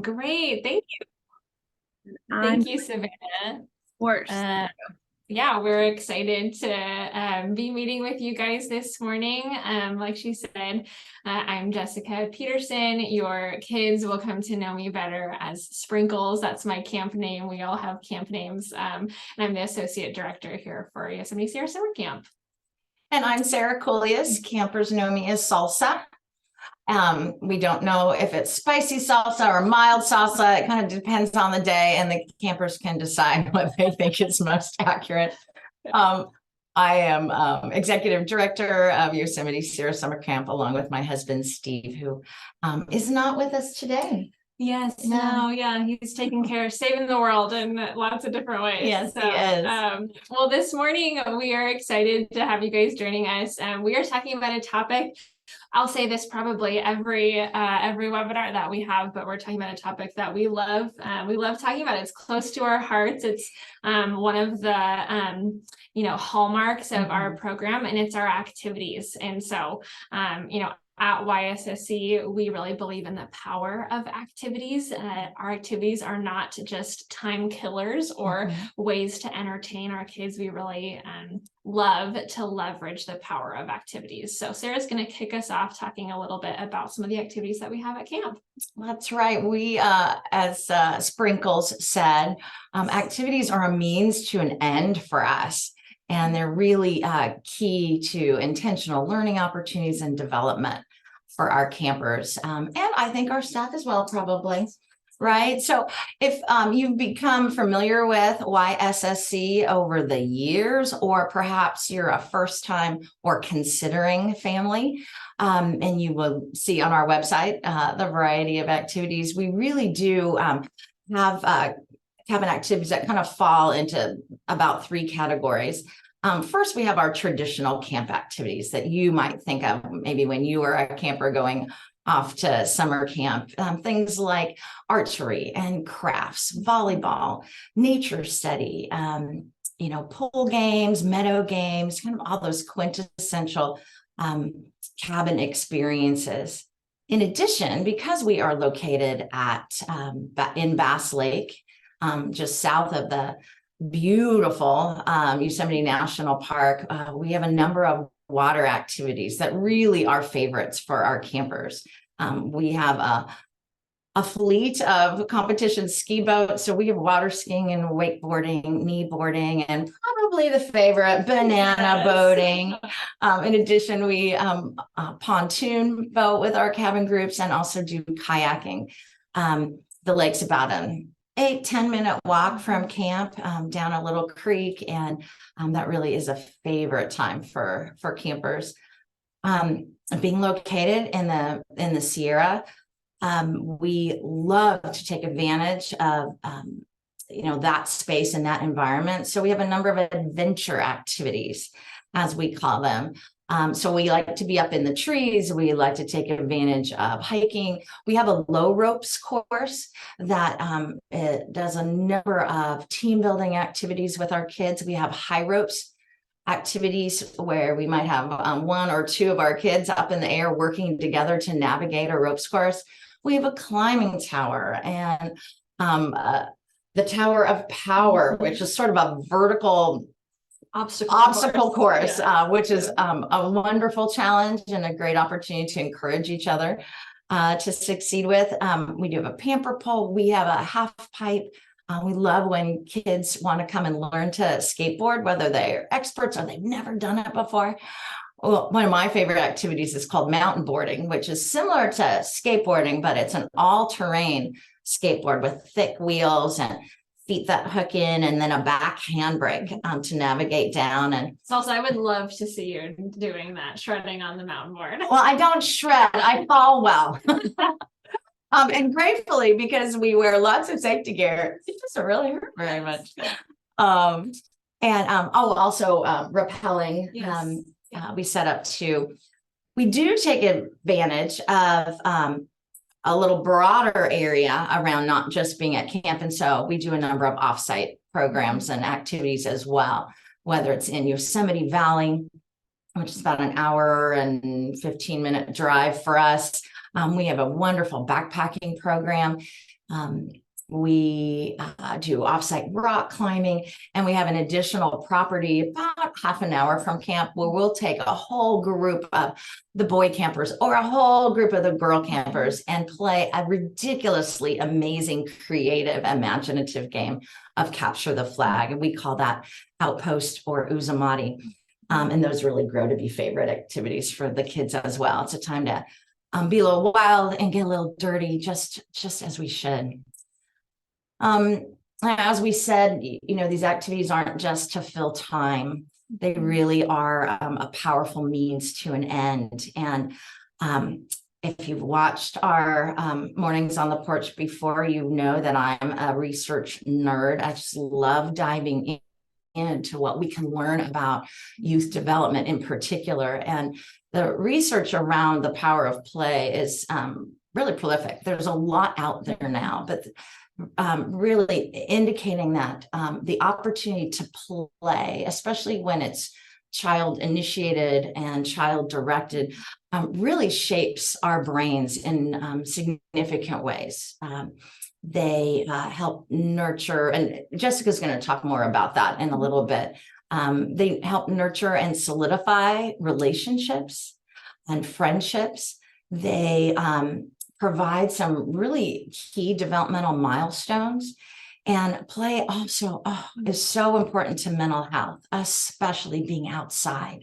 Great. Thank you. On Thank you, Savannah. Porch. Yeah, we're excited to be meeting with you guys this morning. Like she said, I'm Jessica Peterson. Your kids will come to know me better as Sprinkles. That's my camp name. We all have camp names. And I'm the associate director here for Yosemite Sierra Summer Camp. And I'm Sarah Coolius. Campers know me as Salsa. We don't know if it's spicy salsa or mild salsa. It kind of depends on the day, and the campers can decide what they think is most accurate. I am executive director of Yosemite Sierra Summer Camp, along with my husband, Steve, who is not with us today. Yes, he's taking care of saving the world in lots of different ways. Yes, he is. Well, this morning we are excited to have you guys joining us. We are talking about a topic. I'll say this probably every webinar that we have, but we're talking about a topic that we love. We love talking about it. It's close to our hearts. It's one of the hallmarks of our program, and it's our activities. And so at YSSC, we really believe in the power of activities. Our activities are not just time killers or ways to entertain our kids. We really love to leverage the power of activities. So Sarah's going to kick us off talking a little bit about some of the activities that we have at camp. That's right. We, as Sprinkles said, activities are a means to an end for us. And they're really key to intentional learning opportunities and development for our campers. And I think our staff as well, probably, right? So if you've become familiar with YSSC over the years, or perhaps you're a first time or considering family, and you will see on our website the variety of activities, we really do have cabin activities that kind of fall into about three categories. First, we have our traditional camp activities that you might think of maybe when you were a camper going off to summer camp. Things like archery and crafts, volleyball, nature study, pool games, meadow games, kind of all those quintessential cabin experiences. In addition, because we are located in Bass Lake, just south of the beautiful Yosemite National Park, we have a number of water activities that really are favorites for our campers. We have a fleet of competition ski boats, so we have water skiing and wakeboarding, knee boarding, and probably the favorite, banana boating. In addition, we pontoon boat with our cabin groups and also do kayaking. The lake's about an 8-10 minute walk from camp down a little creek, and that really is a favorite time for campers. Being located in the Sierra, we love to take advantage of that space and that environment. So we have a number of adventure activities, as we call them. So we like to be up in the trees. We like to take advantage of hiking. We have a low ropes course that it does a number of team building activities with our kids. We have high ropes activities where we might have one or two of our kids up in the air working together to navigate a ropes course. We have a climbing tower and the Tower of Power, which is sort of a vertical obstacle course, which is a wonderful challenge and a great opportunity to encourage each other to succeed with. We do have a pamper pole. We have a half pipe. We love when kids want to come and learn to skateboard, whether they're experts or they've never done it before. Well, one of my favorite activities is called mountain boarding, which is similar to skateboarding, but it's an all-terrain skateboard with thick wheels and feet that hook in, and then a back handbrake to navigate down. And Salsa, I would love to see you doing that, shredding on the mountain board. Well, I don't shred, I fall well. And gratefully, because we wear lots of safety gear, it doesn't really hurt very much. Also rappelling. Yes. We set up we do take advantage of a little broader area around not just being at camp. And so we do a number of offsite programs and activities as well, whether it's in Yosemite Valley, which is about an hour and 15-minute drive for us. We have a wonderful backpacking program We do offsite rock climbing, and we have an additional property about half an hour from camp where we'll take a whole group of the boy campers or a whole group of the girl campers and play a ridiculously amazing, creative, imaginative game of capture the flag. And we call that outpost or uzumati. And those really grow to be favorite activities for the kids as well. It's a time to be a little wild and get a little dirty, just as we should. As we said, these activities aren't just to fill time. They really are a powerful means to an end. And if you've watched our mornings on the porch before, you know that I'm a research nerd. I just love diving into what we can learn about youth development in particular. And the research around the power of play is really prolific. There's a lot out there now, but really indicating that the opportunity to play, especially when it's child initiated and child directed, really shapes our brains in significant ways. They help nurture, and Jessica's going to talk more about that in a little bit. They help nurture and solidify relationships and friendships. They provide some really key developmental milestones. And play also is so important to mental health, especially being outside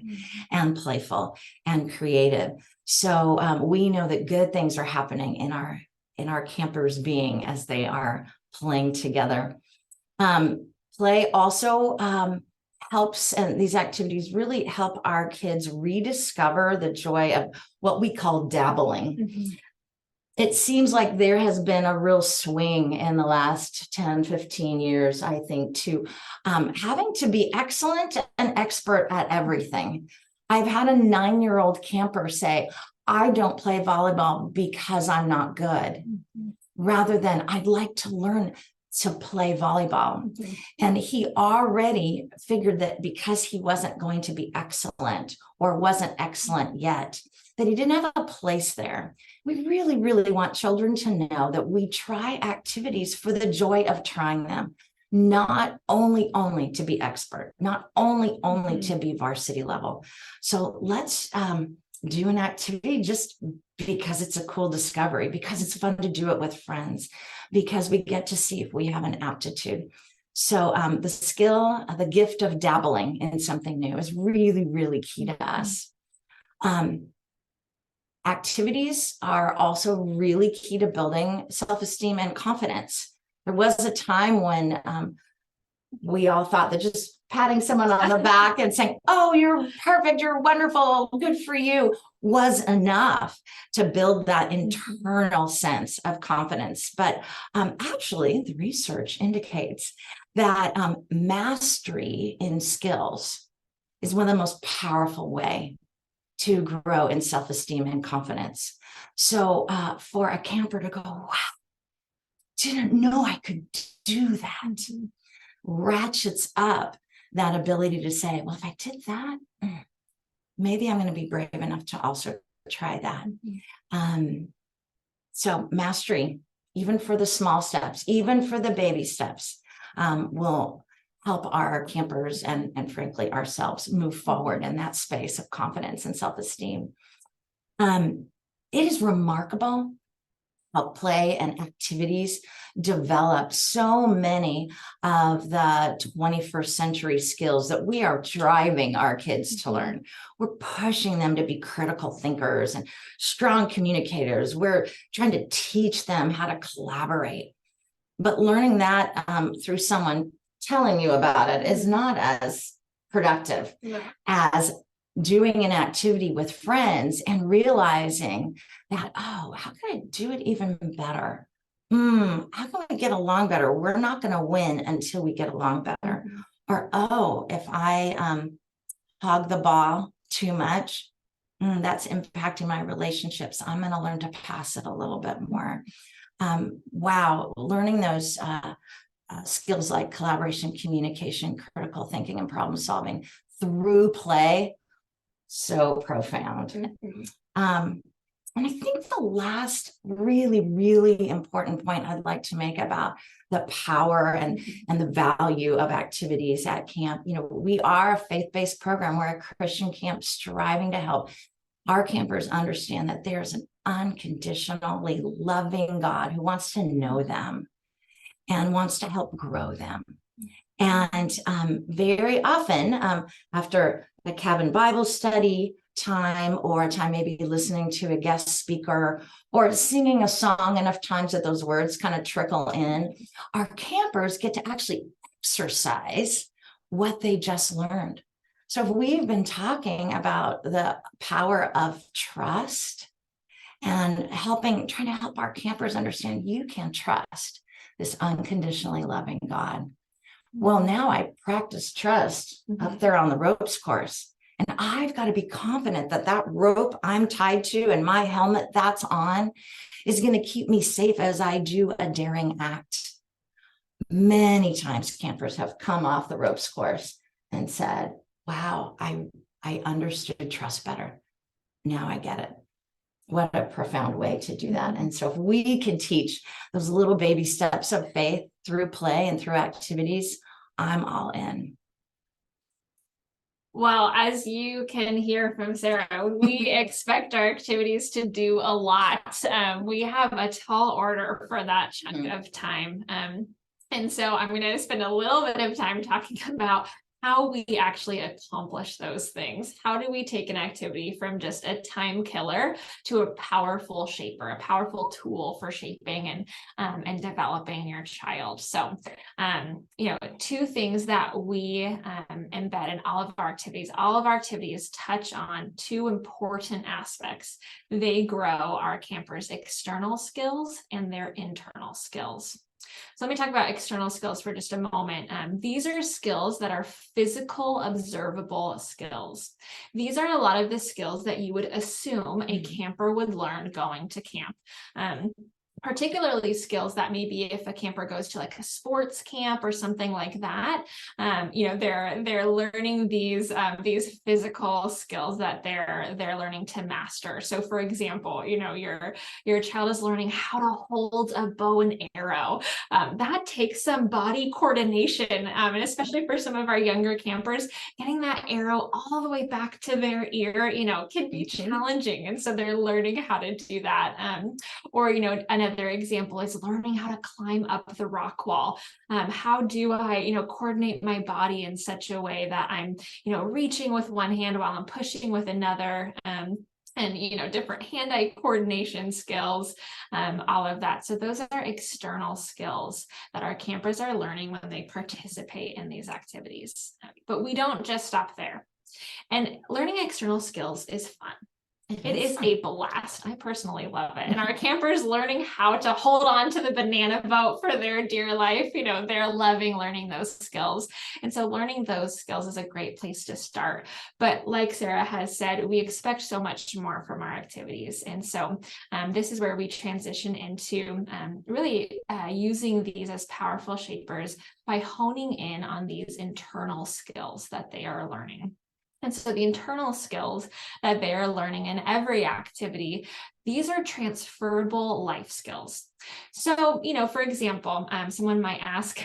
and playful and creative. So we know that good things are happening in our campers' being as they are playing together. Play also helps, and these activities really help our kids rediscover the joy of what we call dabbling. It seems like there has been a real swing in the last 10, 15 years, I think, to having to be excellent and expert at everything. I've had a 9-year-old camper say, I don't play volleyball because I'm not good, rather than I'd like to learn to play volleyball. And he already figured that because he wasn't going to be excellent or wasn't excellent yet, that he didn't have a place there. We really, really want children to know that we try activities for the joy of trying them, not only to be expert, not only to be varsity level. So let's do an activity just because it's a cool discovery, because it's fun to do it with friends, because we get to see if we have an aptitude. So the skill, the gift of dabbling in something new is really, really key to us. Activities are also really key to building self-esteem and confidence. There was a time when we all thought that just patting someone on the back and saying, oh, you're perfect, you're wonderful, good for you, was enough to build that internal sense of confidence. But actually, the research indicates that mastery in skills is one of the most powerful ways to grow in self-esteem and confidence. So for a camper to go, wow, didn't know I could do that, ratchets up that ability to say, well, if I did that, maybe I'm going to be brave enough to also try that. So mastery, even for the small steps, even for the baby steps, will help our campers and frankly ourselves move forward in that space of confidence and self-esteem. It is remarkable how play and activities develop so many of the 21st century skills that we are driving our kids to learn. We're pushing them to be critical thinkers and strong communicators. We're trying to teach them how to collaborate. But learning that through someone telling you about it is not as productive as doing an activity with friends and realizing that, oh, how can I do it even better? How can we get along better? We're not going to win until we get along better. Or, oh, if I hog the ball too much, that's impacting my relationships. I'm going to learn to pass it a little bit more. Wow, learning those skills like collaboration, communication, critical thinking, and problem solving through play, so profound. And I think the last really, really important point I'd like to make about the power and the value of activities at camp. We are a faith-based program. We're a Christian camp striving to help our campers understand that there's an unconditionally loving God who wants to know them and wants to help grow them. And very often, after a cabin Bible study time, or a time maybe listening to a guest speaker or singing a song enough times that those words kind of trickle in, our campers get to actually exercise what they just learned. So if we've been talking about the power of trust and trying to help our campers understand you can trust this unconditionally loving God. Well, now I practice trust up there on the ropes course. And I've got to be confident that that rope I'm tied to and my helmet that's on is going to keep me safe as I do a daring act. Many times campers have come off the ropes course and said, wow, I understood trust better. Now I get it. What a profound way to do that. And so if we can teach those little baby steps of faith through play and through activities, I'm all in. Well, as you can hear from Sarah, we expect our activities to do a lot. We have a tall order for that chunk of time. And so I'm going to spend a little bit of time talking about how we actually accomplish those things. How do we take an activity from just a time killer to a powerful shaper, a powerful tool for shaping and developing your child? So, two things that we embed in all of our activities. All of our activities touch on two important aspects. They grow our campers' external skills and their internal skills. So let me talk about external skills for just a moment. These are skills that are physical, observable skills. These are a lot of the skills that you would assume a camper would learn going to camp. Particularly skills that maybe if a camper goes to like a sports camp or something like that, they're learning these physical skills that they're learning to master. So for example, your child is learning how to hold a bow and arrow. That takes some body coordination, and especially for some of our younger campers, getting that arrow all the way back to their ear, can be challenging. And so they're learning how to do that. Or, another example is learning how to climb up the rock wall. How do I, coordinate my body in such a way that I'm, reaching with one hand while I'm pushing with another, and different hand-eye coordination skills, all of that. So those are external skills that our campers are learning when they participate in these activities. But we don't just stop there. And learning external skills is fun. It is a blast. I personally love it. And our campers learning how to hold on to the banana boat for their dear life, they're loving learning those skills. And so learning those skills is a great place to start. But like Sarah has said, we expect so much more from our activities. And so this is where we transition into really using these as powerful shapers by honing in on these internal skills that they are learning. And so the internal skills that they're learning in every activity, these are transferable life skills. So, for example, someone might ask,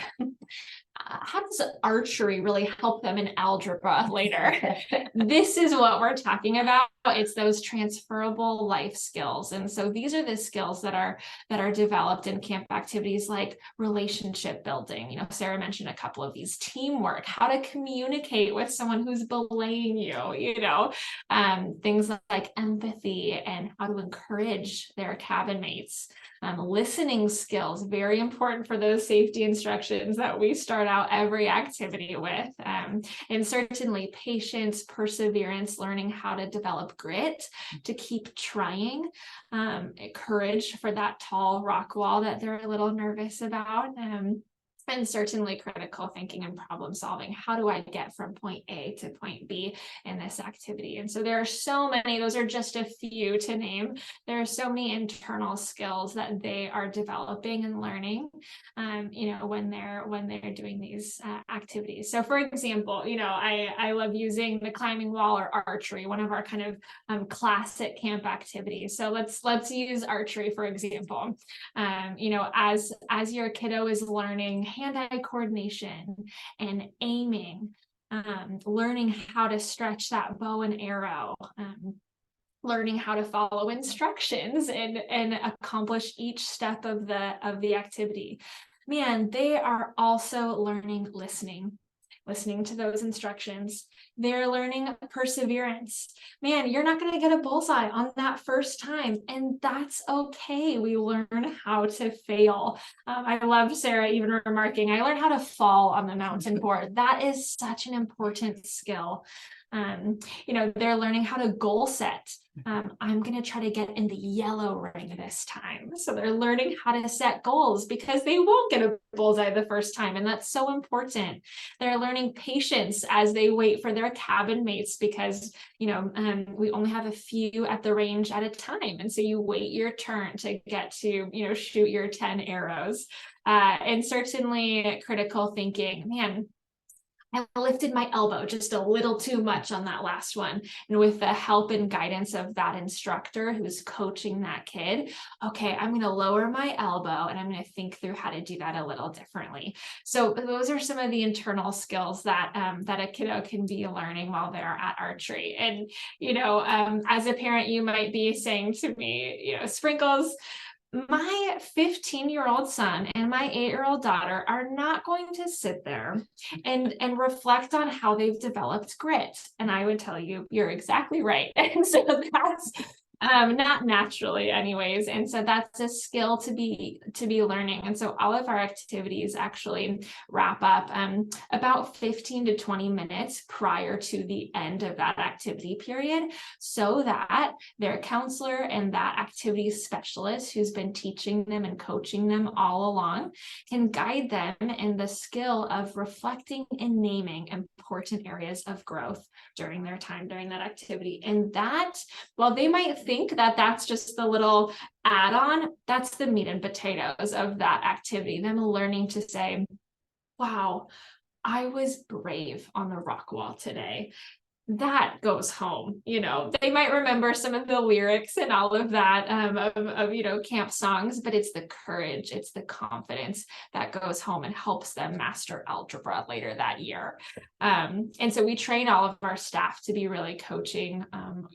how does archery really help them in algebra later? This is what we're talking about. It's those transferable life skills. And so these are the skills that are developed in camp activities like relationship building. Sarah mentioned a couple of these: teamwork, how to communicate with someone who's belaying you, things like empathy and how to encourage their cabin mates. Listening skills, very important for those safety instructions that we start out every activity with. And certainly patience, perseverance, learning how to develop grit to keep trying, courage for that tall rock wall that they're a little nervous about. And certainly critical thinking and problem solving. How do I get from point A to point B in this activity? And so there are so many, those are just a few to name. There are so many internal skills that they are developing and learning, when they're doing these activities. So for example, I love using the climbing wall or archery, one of our kind of classic camp activities. So let's use archery, for example. As your kiddo is learning hand-eye coordination and aiming, learning how to stretch that bow and arrow, learning how to follow instructions and accomplish each step of the activity. Man, they are also learning listening to those instructions. They're learning perseverance. Man, you're not going to get a bullseye on that first time, and that's okay. We learn how to fail. I loved Sarah even remarking, I learned how to fall on the mountain board. That is such an important skill. They're learning how to goal set. I'm going to try to get in the yellow ring this time. So they're learning how to set goals because they won't get a bullseye the first time. And that's so important. They're learning patience as they wait for their cabin mates because, we only have a few at the range at a time. And so you wait your turn to get to, shoot your 10 arrows. And certainly critical thinking, man, I lifted my elbow just a little too much on that last one. And with the help and guidance of that instructor who's coaching that kid, okay, I'm going to lower my elbow and I'm going to think through how to do that a little differently. So those are some of the internal skills that a kiddo can be learning while they're at archery. And, as a parent, you might be saying to me, Sprinkles, my 15-year-old son and my 8-year-old daughter are not going to sit there and reflect on how they've developed grit. And I would tell you, you're exactly right. And so that's not naturally anyways. And so that's a skill to be learning. And so all of our activities actually wrap up about 15 to 20 minutes prior to the end of that activity period, so that their counselor and that activity specialist who's been teaching them and coaching them all along can guide them in the skill of reflecting and naming important areas of growth during their time during that activity. And that, while they might think that that's just the little add-on, that's the meat and potatoes of that activity. Them learning to say, wow, I was brave on the rock wall today. That goes home. They might remember some of the lyrics and all of that of camp songs, but it's the courage, it's the confidence that goes home and helps them master algebra later that year. And so we train all of our staff to be really coaching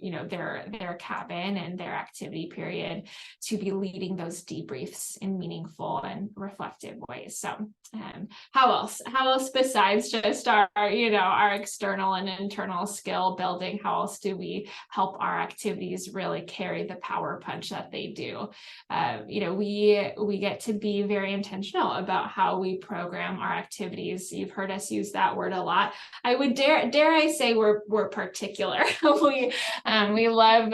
their cabin and their activity period to be leading those debriefs in meaningful and reflective ways. So how else besides just our external and internal skill building, how else do we help our activities really carry the power punch that they do? We get to be very intentional about how we program our activities. You've heard us use that word a lot. I would dare I say we're particular. we love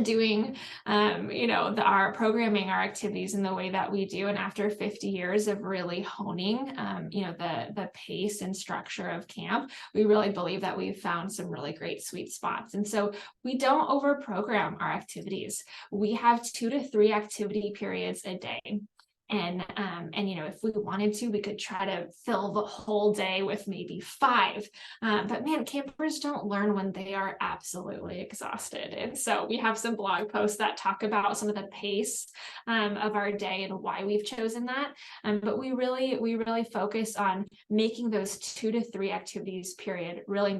doing our programming, our activities in the way that we do. And after 50 years of really honing the pace and structure of camp, we really believe that we've found some really great sweet spots. And so we don't over program our activities. We have 2 to 3 activity periods a day. And if we wanted to, we could try to fill the whole day with maybe 5. But man, campers don't learn when they are absolutely exhausted. And so we have some blog posts that talk about some of the pace of our day and why we've chosen that. But we really focus on making those 2 to 3 activities period really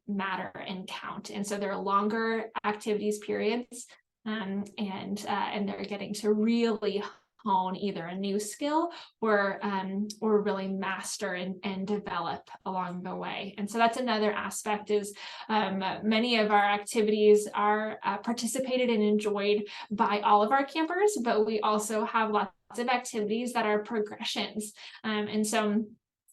matter and count. And so they're longer activities periods, and they're getting to really hone either a new skill or really master and develop along the way. And so that's another aspect is many of our activities are participated and enjoyed by all of our campers, but we also have lots of activities that are progressions. And so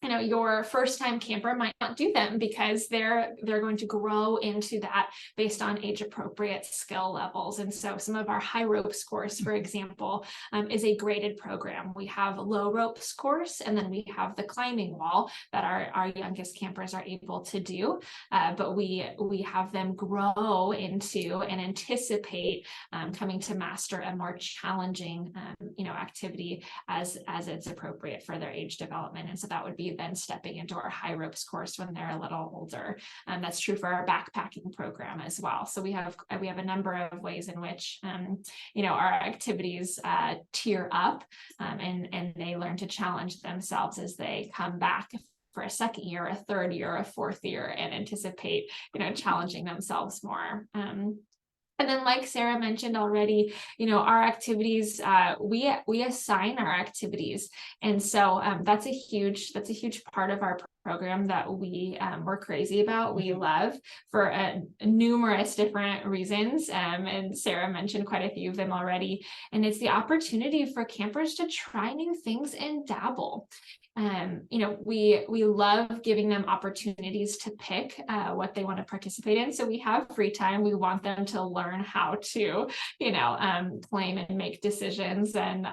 your first time camper might not do them because they're going to grow into that based on age appropriate skill levels. And so some of our high ropes course, for example, is a graded program. We have low ropes course, and then we have the climbing wall that our youngest campers are able to do. But we have them grow into and anticipate coming to master a more challenging activity as it's appropriate for their age development. And so that would be then stepping into our high ropes course when they're a little older. That's true for our backpacking program as well. So we have a number of ways in which our activities tier up, and they learn to challenge themselves as they come back for a second year, a third year, a fourth year, and anticipate challenging themselves more. And then, like Sarah mentioned already, our activities, we assign our activities. And so that's a huge part of our program that we're crazy about. We love for numerous different reasons. And Sarah mentioned quite a few of them already. And it's the opportunity for campers to try new things and dabble. We love giving them opportunities to pick what they want to participate in. So we have free time. We want them to learn how to, claim and make decisions and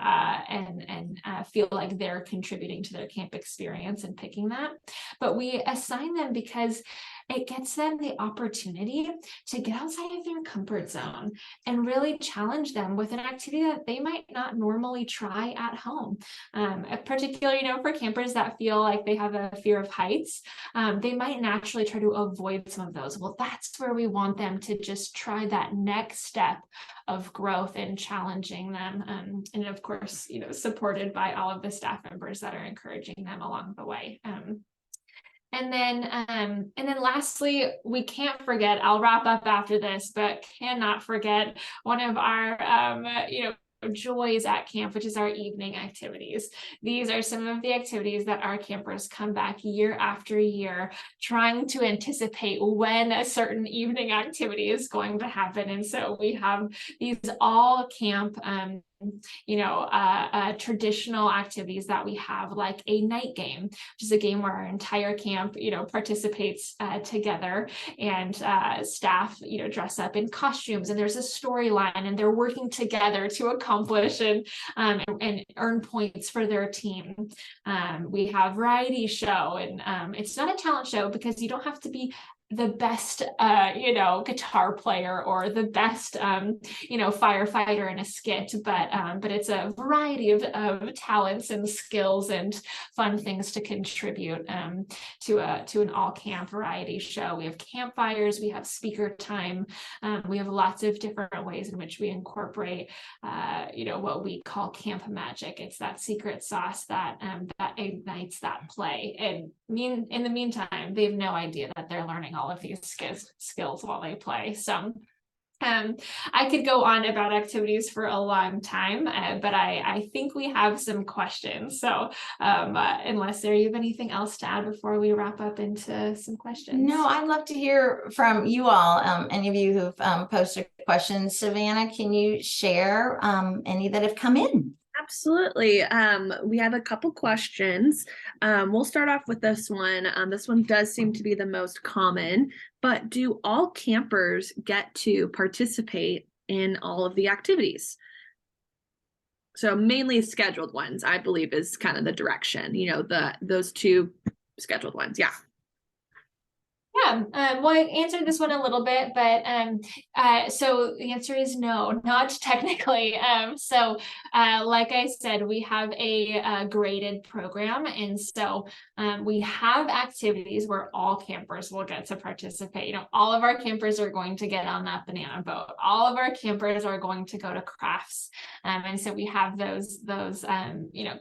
feel like they're contributing to their camp experience and picking that. But we assign them because it gets them the opportunity to get outside of their comfort zone and really challenge them with an activity that they might not normally try at home. Particularly, for campers that feel like they have a fear of heights, they might naturally try to avoid some of those. Well, that's where we want them to just try that next step of growth and challenging them. And of course, supported by all of the staff members that are encouraging them along the way. And then lastly, we can't forget, I'll wrap up after this, but cannot forget one of our, joys at camp, which is our evening activities. These are some of the activities that our campers come back year after year trying to anticipate when a certain evening activity is going to happen. And so we have these all camp traditional activities that we have, like a night game, which is a game where our entire camp, participates together, and staff, dress up in costumes, and there's a storyline, and they're working together to accomplish and earn points for their team. We have variety show, and it's not a talent show because you don't have to be the best, guitar player or the best, firefighter in a skit, but it's a variety of talents and skills and fun things to contribute to an all camp variety show. We have campfires, we have speaker time, we have lots of different ways in which we incorporate, what we call camp magic. It's that secret sauce that ignites that play. And in the meantime, they have no idea that they're learning all of these skills while they play. So I could go on about activities for a long time, but I think we have some questions. So unless you have anything else to add before we wrap up into some questions. No, I'd love to hear from you all. Any of you who've posted questions. Savannah, can you share any that have come in? Absolutely. We have a couple questions. We'll start off with this one. This one does seem to be the most common, but do all campers get to participate in all of the activities? So mainly scheduled ones, I believe, is kind of the direction, those two scheduled ones. Yeah. Yeah, well, I answered this one a little bit, but so the answer is no, not technically. So like I said, we have a graded program, and so we have activities where all campers will get to participate. All of our campers are going to get on that banana boat. All of our campers are going to go to crafts, and so we have those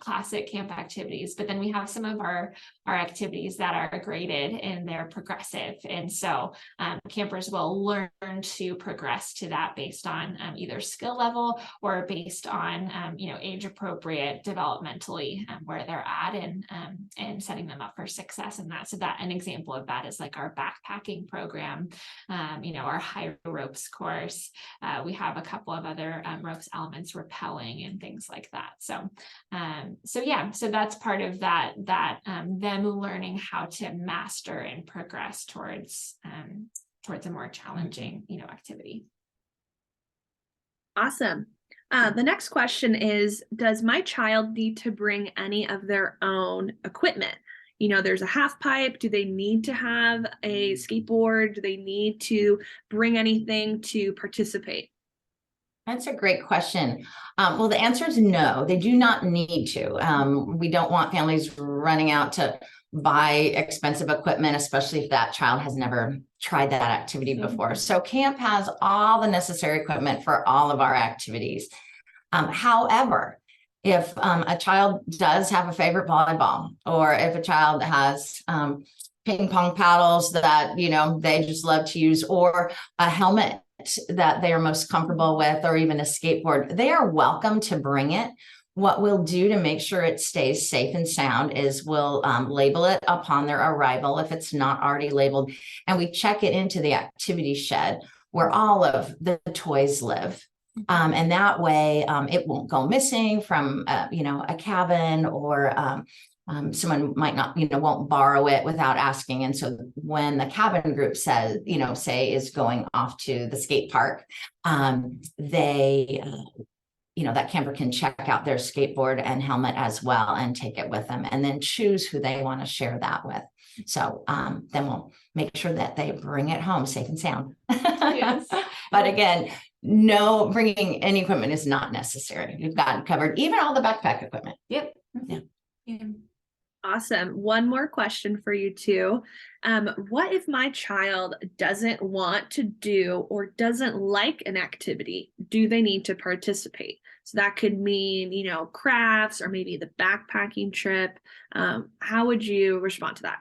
classic camp activities. But then we have some of our activities that are graded, and they're progressive. progressive. And so campers will learn to progress to that based on either skill level or based on, age appropriate developmentally where they're at, and setting them up for success in that. So that an example of that is like our backpacking program, our high ropes course. We have a couple of other ropes elements, rappelling and things like that. So that's part of that, them learning how to master and progress towards a more challenging, activity. Awesome. The next question is, does my child need to bring any of their own equipment? There's a half pipe. Do they need to have a skateboard? Do they need to bring anything to participate? That's a great question. Well, the answer is no, they do not need to. We don't want families running out to buy expensive equipment, especially if that child has never tried that activity before. So camp has all the necessary equipment for all of our activities. However, if a child does have a favorite volleyball, or if a child has ping pong paddles that, they just love to use, or a helmet that they are most comfortable with, or even a skateboard, they are welcome to bring it. What we'll do to make sure it stays safe and sound is we'll label it upon their arrival if it's not already labeled, and we check it into the activity shed where all of the toys live. And that way it won't go missing from, a cabin, or someone might not, won't borrow it without asking. And so when the cabin group says, say is going off to the skate park, that camper can check out their skateboard and helmet as well and take it with them, and then choose who they want to share that with. So then we'll make sure that they bring it home safe and sound. Yes. But again, no, bringing any equipment is not necessary. We've got covered, even all the backpack equipment. Yep. Yeah. Awesome. One more question for you two. What if my child doesn't want to do or doesn't like an activity? Do they need to participate? So that could mean, crafts, or maybe the backpacking trip. How would you respond to that?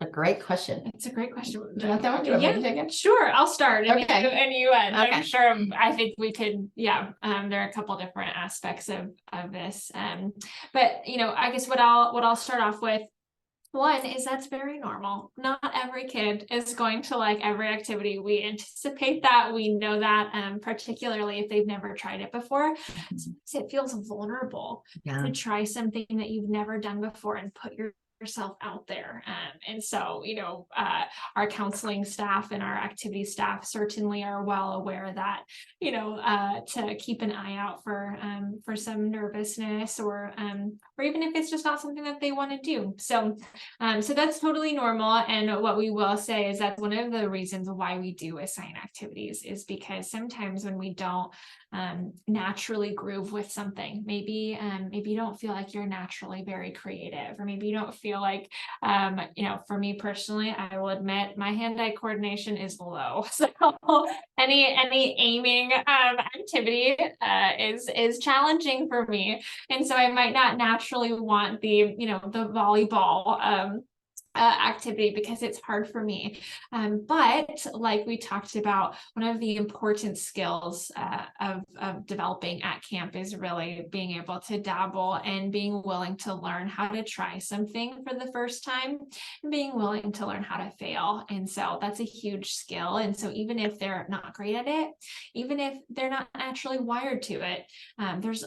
A great question. It's a great question. Do you want that one? Do you want me to take it? Sure, I'll start. Okay. And you end. Okay. I'm sure. I think we could. Yeah. There are a couple different aspects of this. But I guess what I'll start off with. One is that's very normal. Not every kid is going to like every activity. We anticipate that. We know that, particularly if they've never tried it before. Sometimes it feels vulnerable to try something that you've never done before and put yourself out there. And so, our counseling staff and our activity staff certainly are well aware that, to keep an eye out for some nervousness, or even if it's just not something that they want to do. So that's totally normal. And what we will say is that one of the reasons why we do assign activities is because sometimes when we don't naturally groove with something, maybe you don't feel like you're naturally very creative, or maybe you don't feel like, for me personally, I will admit my hand-eye coordination is low. So any aiming activity is challenging for me. And so I might not naturally want the volleyball activity because it's hard for me. But like we talked about, one of the important skills of developing at camp is really being able to dabble and being willing to learn how to try something for the first time, and being willing to learn how to fail. And so that's a huge skill. And so even if they're not great at it, even if they're not naturally wired to it, there's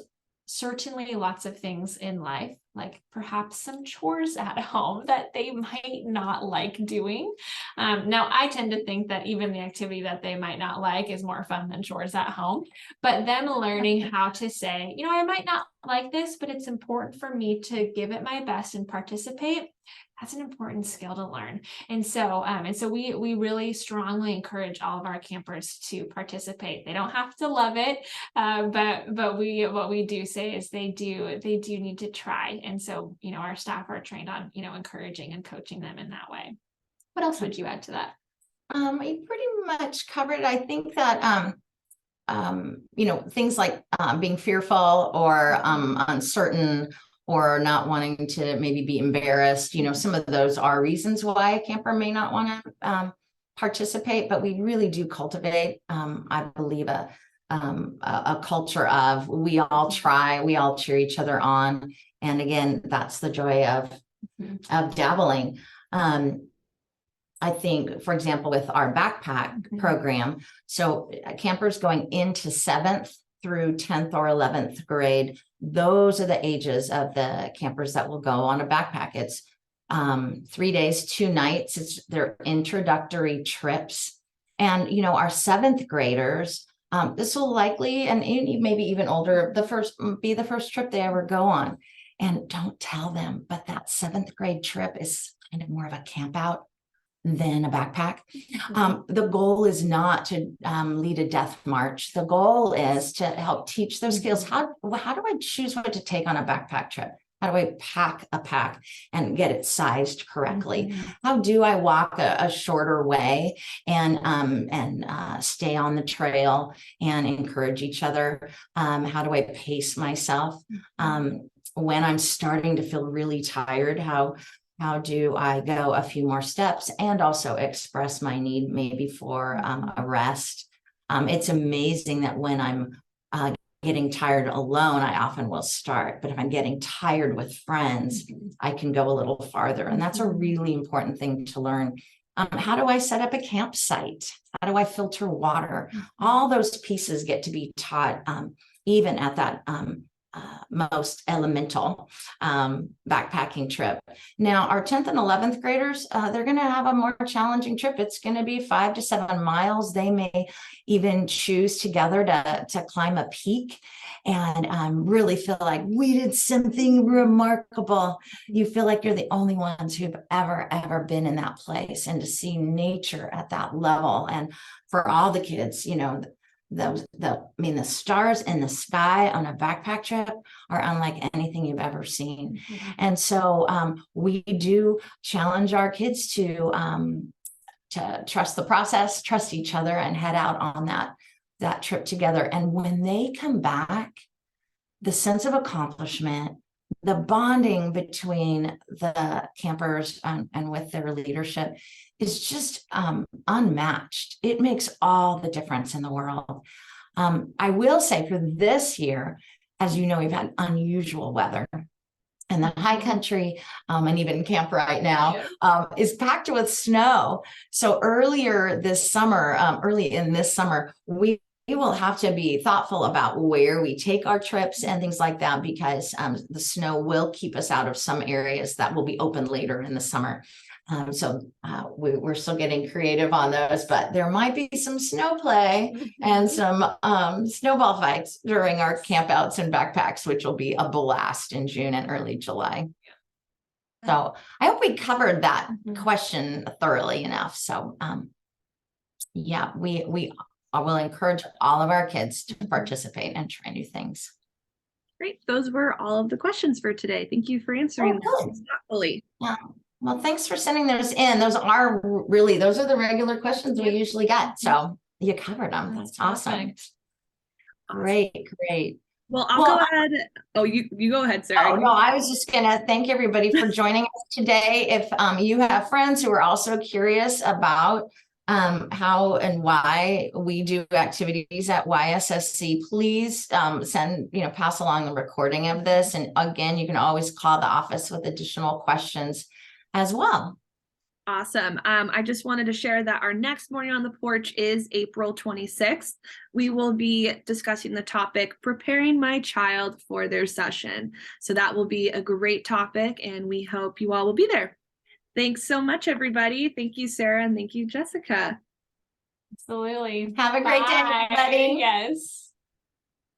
certainly lots of things in life, like perhaps some chores at home, that they might not like doing. Now, I tend to think that even the activity that they might not like is more fun than chores at home. But them learning how to say, I might not like this, but it's important for me to give it my best and participate. That's an important skill to learn. And so we really strongly encourage all of our campers to participate. They don't have to love it, but what we do say is they do need to try. And so, our staff are trained on, encouraging and coaching them in that way. What else would you add to that? You pretty much covered it. I think that things like being fearful or uncertain, or not wanting to maybe be embarrassed. You know, some of those are reasons why a camper may not want to participate, but we really do cultivate, I believe, a culture of we all try, we all cheer each other on. And again, that's the joy of dabbling. I think, for example, with our backpack program, so campers going into 7th through 10th or 11th grade, those are the ages of the campers that will go on a backpack. It's 3 days, 2 nights. It's their introductory trips. And, you know, our 7th graders, this will likely, and maybe even older, be the first trip they ever go on. And don't tell them, but that 7th grade trip is kind of more of a camp out than a backpack. The goal is not to lead a death march. The goal is to help teach those skills. How do I choose what to take on a backpack trip? How do I pack a pack and get it sized correctly? How do I walk a shorter way and stay on the trail and encourage each other? How do I pace myself? When I'm starting to feel really tired, how do I go a few more steps and also express my need maybe for a rest? It's amazing that when I'm getting tired alone, I often will start. But if I'm getting tired with friends, I can go a little farther. And that's a really important thing to learn. How do I set up a campsite? How do I filter water? All those pieces get to be taught even at that most elemental backpacking trip. Now, our 10th and 11th graders, they're going to have a more challenging trip. It's going to be 5 to 7 miles. They may even choose together to climb a peak and really feel like we did something remarkable. You feel like you're the only ones who've ever been in that place, and to see nature at that level. And for all the kids, you know, the stars in the sky on a backpack trip are unlike anything you've ever seen. And so we do challenge our kids to trust the process, trust each other, and head out on that trip together. And when they come back, the sense of accomplishment, the bonding between the campers and with their leadership is just unmatched. It makes all the difference in the world. I will say for this year, as you know, we've had unusual weather. And the high country and even camp right now is packed with snow. So early in this summer, we will have to be thoughtful about where we take our trips and things like that, because the snow will keep us out of some areas that will be open later in the summer. So we're still getting creative on those, but there might be some snow play and some snowball fights during our campouts and backpacks, which will be a blast in June and early July. So I hope we covered that question thoroughly enough. So yeah, we will encourage all of our kids to participate and try new things. Great. Those were all of the questions for today. Thank you for answering them thoughtfully. Yeah. Well, thanks for sending those in. Those are the regular questions we usually get. So you covered them. That's awesome. Great. Well, I'll go ahead. Oh, you go ahead, Sarah. Oh, no, I was just going to thank everybody for joining us today. If you have friends who are also curious about how and why we do activities at YSSC, please pass along the recording of this. And again, you can always call the office with additional questions as well. Awesome. I just wanted to share that our next Morning on the Porch is April 26th. We will be discussing the topic, preparing my child for their session. So that will be a great topic, and we hope you all will be there. Thanks so much, everybody. Thank you, Sarah, and thank you, Jessica. Absolutely. Have a great day, everybody. Yes.